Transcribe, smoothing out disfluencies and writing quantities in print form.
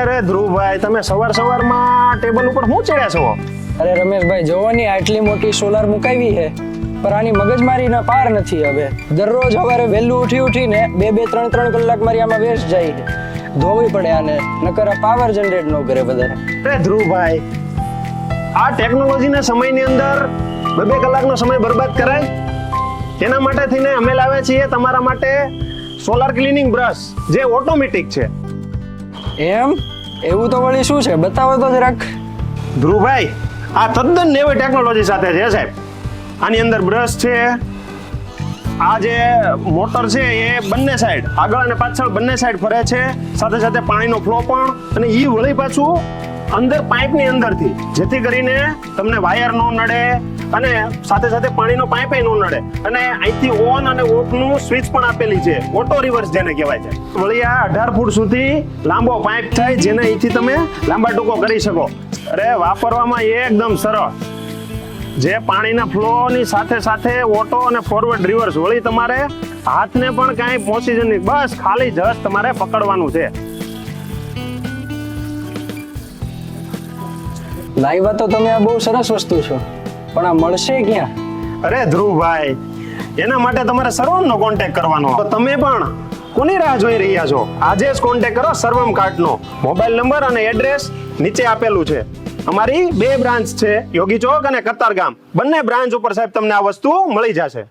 અરે ધ્રુવભાઈ, તમે સવારમાં ટેબલ ઉપર શું ચડ્યા છો? અરે રમેશભાઈ, જોવાની આટલી મોટી સોલાર મુકાવી છે, પણ આની મગજમારીના પાર નથી. હવે દરરોજ સવારે વહેલું ઉઠીને 2-3 કલાક મારી આમાં વેસ્ટ જાય છે. ધોવી પડે આને, નકર આ પાવર જનરેટ ન કરે વધારે. અરે ધ્રુવભાઈ, આ ટેકનોલોજીના સમયની અંદર 2 કલાકનો સમય બરબાદ કરાય? એના માટે થઈને અમે લાવ્યા છીએ તમારા માટે સોલાર ક્લિનિંગ બ્રશ, જે ઓટોમેટિક છે. એમ? એવું તો વળી શું છે, બતાવો તો જરાક. ધ્રુવભાઈ, આ તદ્દન નવી ટેકનોલોજી સાથે છે સાહેબ. આની અંદર બ્રશ છે, આ જે મોટર છે એ બંને સાઈડ, આગળ અને પાછળ બંને સાઈડ ફરે છે, સાથે સાથે પાણીનો ફ્લો પણ, અને એ વળી પાછું અંદર પાઇપની અંદરથી, જેથી કરીને તમને વાયર ન નડે અને સાથે સાથે પાણીનો પાઇપ ન નડે. અને અહીંથી ઓન અને ઓફ નું સ્વિચ પણ આપેલી છે, ઓટો રિવર્સ જેને કહેવાય છે. વળી આ 18 ફૂટ સુધી લાંબો પાઇપ થાય, જેને અહીંથી તમે લાંબા ટૂંકો કરી શકો. અરે વાપરવામાં એકદમ સરળ, જે પાણીના ફ્લો ની સાથે સાથે ઓટો અને ફોરવર્ડ રિવર્સ. વળી તમારે હાથને પણ કાંઈ પહોંચી જ નહીં, બસ ખાલી જસ્ટ તમારે પકડવાનું છે. લાવ્યા તો તમે આ બહુ સરસ વસ્તુ છો, પણ આ મળશે ક્યાં? અરે ધ્રુવભાઈ, એના માટે તમારે સર્વમનો કોન્ટેક્ટ કરવાનો. તો તમે પણ કોની રાહ જોઈ રહ્યા છો? આજે જ કોન્ટેક્ટ કરો સર્વમ કાર્ટનો. મોબાઈલ નંબર અને એડ્રેસ નીચે આપેલું છે. અમારી 2 બ્રાન્ચ છે, યોગી ચોક અને કતારગામ. બંને બ્રાન્ચ ઉપર સાહેબ તમને આ વસ્તુ મળી જશે.